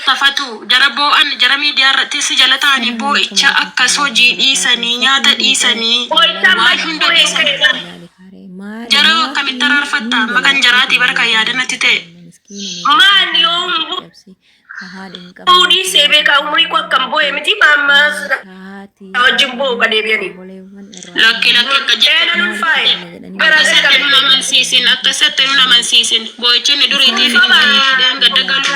tafatu jarabo an jarami diarratti si jalatani bo icha akka soji isani nyata isani wa hunda jara kamitarar fatta makan jarati barka yadana tite man yom Udi sebe ka umri ko kambo emiti mama jumbo ka debiani laki kajena nun fai gara setenu mansisin akka setenu mansisin boy chini duriti fi dan gadagalu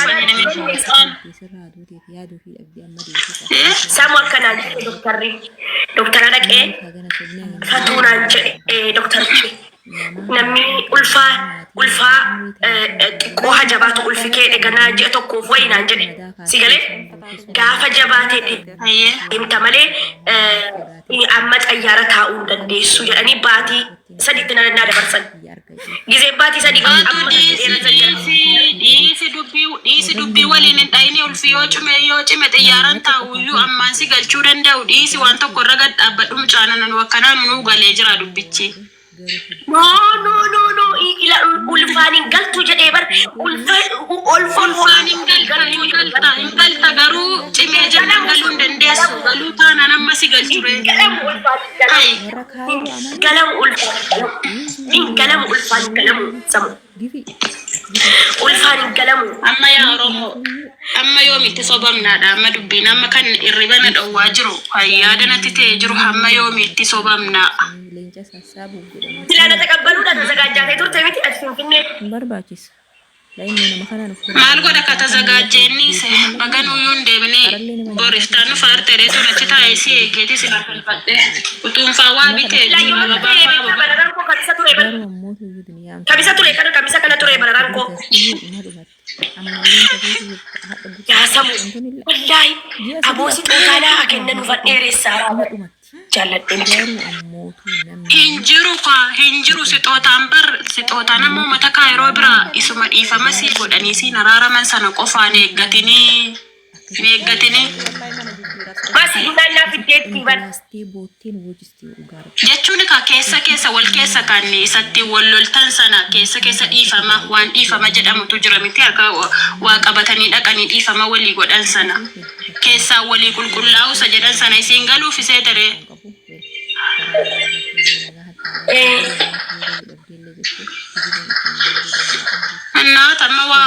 Samuel kanan dokter anak Fatuna dokter namni ulfa ko hajabatu ulfike egana je to ko foina jede sigale gafa jabate imta male amma tayyara ta undan de su jani bati sadi tana da barsan gize bati sadi amma isi dubbi wali nin dayni ulfi yo chume tayyaran ta uyu amma sigal chudan daudi isi wanta ko ragad abadum chananan wakana nu gale jira dubbici no ila ulfanin galtu jade bar ulfanin galta garu time jalan galun dendesu galu tana nan masigal ture galam ulfan samu ulfanin galam amma ya romo amma yo miti sobam na da amma dubbi na makan irribana da wajiro hayya da na tite jiro amma yo miti sobam na Tidak takabbalu dan zagajah itu tapi tidak finfinne barbakis lain mana makanan mal goda kata zagaje ni se baganu yunde bene boristanu fartere to na cita isi keti sinakal patte utum fawa bite la yo baba balaran ko kabisa tule kana tule balaran ko ya samu wallahi abosi to kala akenna nu fadere sara hinjiru sixota ambar sixota namo mata kairo bra isuma ifama si godani si narara man sana qofane egatini basi indalla fideti ban jechuni ka kessa wal kessa kanni isatti walloltan sana kessa ifama wan ifama jedamu tujura miti aka wa qabatani dhaqani ifama wali godan sana kessa wali kulkullahu sajedan sana isingalu fi setere anna tamawa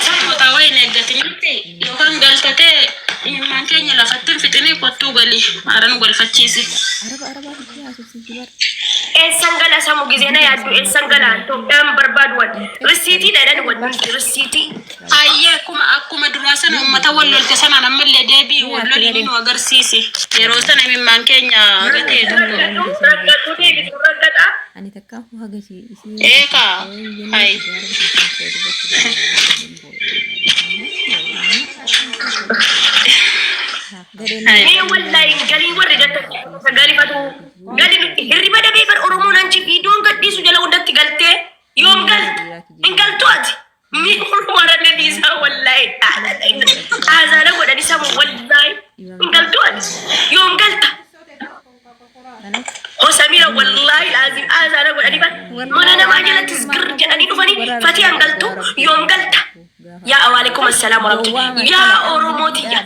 sota wayne gatinti yo kan galtate man kenya la fatin fitini kottu gali aran gol faccisi sangala samu gizena yaddu sangala to dam barbad wad risiti da dan wad risiti ayye kuma akuma durasa na ummata wallol te sana na malle debi wallol ni no garsisi yero sana min man kenya gate ani takka ho hagashi eka hay ni wallahi gali warida gali fatu gali hirribada be bar oromo nanci video gaddi su jala undatti galte yom gal ingalto ati mi warane disa wallahi azala godani samu wallahi ingalto ati yom galta ho samira wallahi lazim azala godani ba mana na majala tisgir jadani dufani fati angalto yom galta ya alaikum assalam wa rahmatullahi ya oromoti ya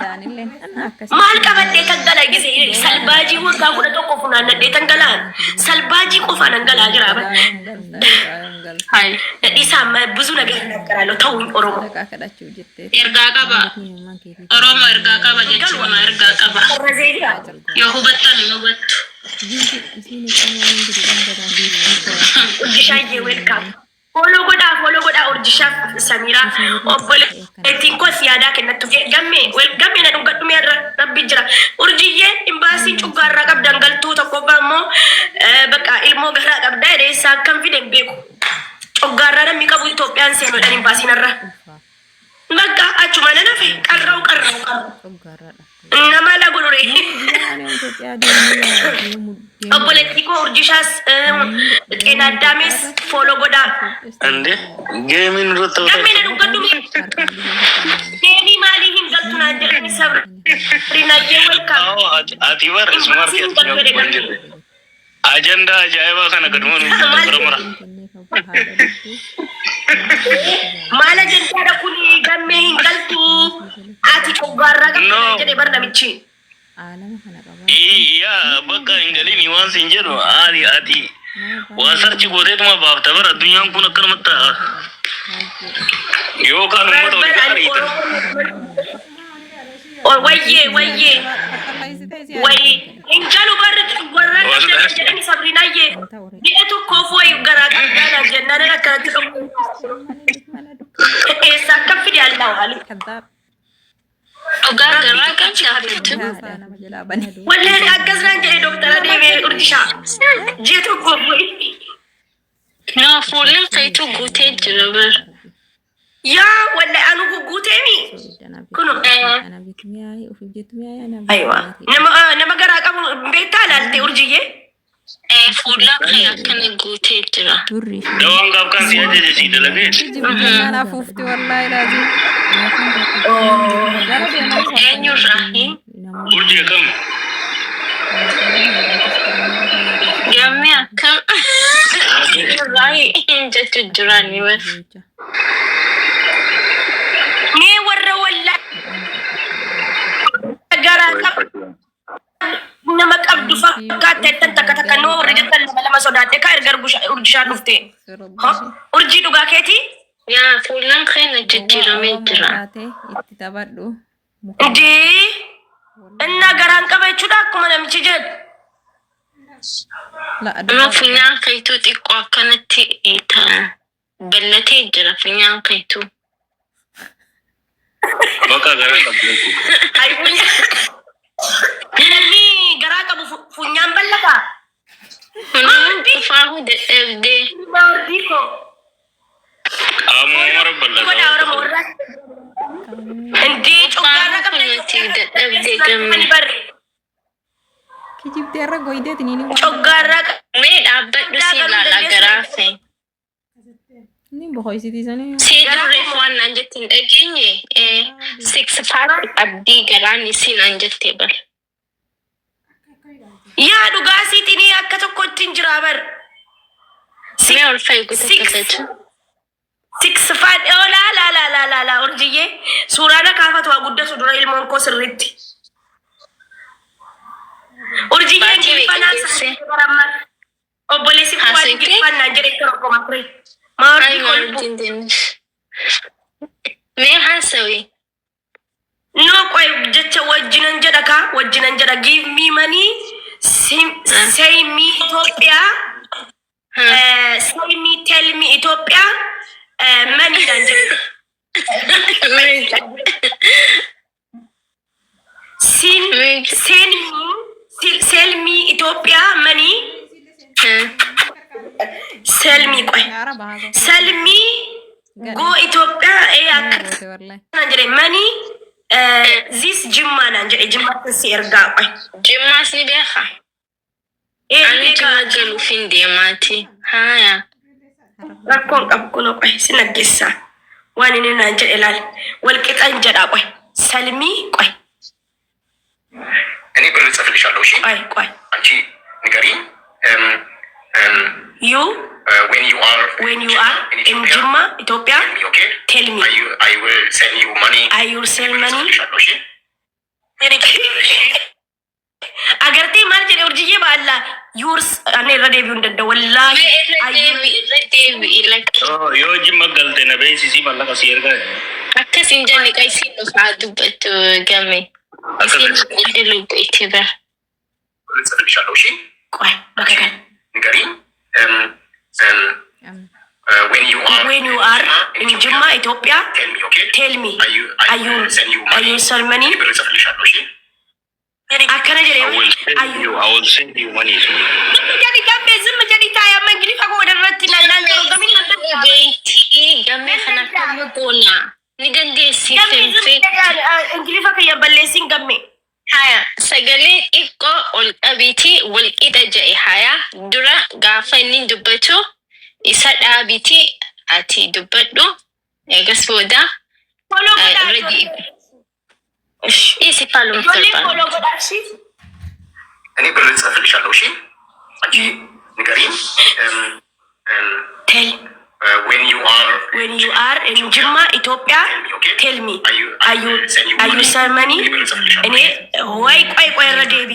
mal kabade tagala gize salbaji waka kuda to ko funa na de tangala salbaji ko fana ngala jira ba hay isa ma buzu na karalo taw oromo erga kaba oromo erga kaba jechu na erga kaba yo hubattan no bat dishaje welcome Follow goda urjisha Samira obole etinko siada kenatu gamme na dunga dumi rabbi jira urjiye imbasi chugarra gab dangal tuta ko bammo baka ilmo gara gab dai sa confident beko chugarra na mikabu Ethiopian seno dan imbasi narra naga achumana na fe qarrau namala gulure obole tiko urjishas ena damis follow goda ande gaming roto gamina dunga dumi deni mali hingatuna jani sabr rina je welcome atiwar smart agenda jaiba kana kadmon mara mala jenta da kuli gamme hingaltu ati cogarra qabda jedhe bar namichi Alama kana qaba. Iya bakka ingali ni wan sinjero ati wasarchi godetuma baafta bara adunyaan kun akkanumatti yoo kan ummata wal gaariita wayye way injalu bar cogarra jedhani sabrinaayye bidhe tokkoof way garaa qabdaadha jennaan akkanatti qabu eessa akka fide allah ali Kadhaab. Garaa kan chaafatu. Nama jalaa bane. wallahi akkasnaan jedhe doktara deemee urdishaa ji'a tokkoof way No, fuulleen kayitu guutee jira bar. yaa wallahi anu guguuteemi Kuno. Ana bitmiyaay of jetmiyaay ana. aywa nama garaa qabu beektaa laalte urjiyye Fuula kee akkana guutee jira. Turri. dawaan gaaf kan si ajaje si dalagee Jibbina fufti wallahi lazim. Gara deemaa Eenyurraa? urjii kam Gammee akkam. Baay'ee jechu jiraan ni bar. mee warra walla garaa qabu nama qabdu fakkaatte tan takka noo warri jettan lama sodaadhe kaa erga urjishaan dhufte urjii dhugaa keeti Yaa fuulleen keenya jijjiiramee jira. Itti taphadhu. indii innaa garaan qaba jechuudha akkuma namichi jedhu Amma funyaan kayituu xiqqoo akkanatti bal'atee jira funyaan kayituu. bakka garaa qabdu ay namni garaa qabu funyaan bal'ata Kunuun faahu dadhabdee. maardii koo qaamuma mara goda bal'ata oromoo irraa indii coggaarra Kunuuti dadhabdee qabda gammee. barre Kijibdee irra goydeeti ni coggaarra Mee dhaabbadhu si ilaala garaa fe'e. ni bohoysitiisanii. Si durreef waan naan jettiin dhageenye 6 abdii garaan isiin aan jettee bar. yaa dhugaasiitiin akka tokkotti hin jiraa bar Mee ol fa'i guutuu akkasatu. 6 la urjiyye suuraa kaafatu waa guddasu dura ilmoon koo sirriitti urjiyye Baay'ee ingiliffanaan beekamtise. obboleessi koo waan Haasa'e? ingiliffannaan jedhe tokko makure Ay maardii maal kolbu dindinis. Mee haasawi. no qoy jecha wajjinan jedha give me money say me Ethiopia say me tell me Ethiopia money dan jedhe sell me Ethiopia money sell me qoy Yaara bahago. sell me go Ethiopia akka Goote wallahi. nan jedhe money this jimma nan jedhe jimma si ergaa qoy Jimmaas ni beeka. Ani jimma galuuf hin deemaati. Haaya. rakkoon qabu kuno qoy si naggeessa waan inni naan jedhe laal wal qixan jedha qoy salmii qoy እኔ ብር ጽፍልሻለሁ። እሺ ቆይ አንቺ ንገሪኝ። you when you are when you are in Jimma Ethiopia tell me, okay? tell me I will send you money. I will send money ጽፍልሻለሁ። እሺ agartee maal jedhe urjiyye baalla yours ani irra deebi'uu hin danda'u wallaahi Irra deebi'i lakki. yoo jimma galte na beeksisii mallaqa si ergaa Akkas hin jenne qaysiin dhufaa dubbattu game. Isiin qulqullu itti bar. ብር ጽፍልሻለሁ። እሺ qoy bakka kan ንገሪኝ። when you are in Jimma Ethiopia tell me, okay? tell me I will send you money. I will send money ብር ጽፍልሻለሁ። እሺ akkana jedhe I will send you money jadi gamme zimma jadi taaya amma ingilifa koo irratti naan jiru gamin nan Beetii game kana kamma goona. Ni dandeessi filmfee. ingilifa kiyya balleessin gamme Haya sagalee xiqqoo ol qabiiti wal qixa jedhe haya dura gaafa inni dubbatu isa dhaabiti ati dubbadhu eegas booda follow irra deebi. Isi faalum ijoolleen torban. follow godhaasi እኔ ብር ጽፍልሻለሁ። እሺ አንቺ ንገሪኝ። tell when you are in Jimma, Ethiopia, tell me. Are you send money? እኔ ወይ ቆይ ረዴቢ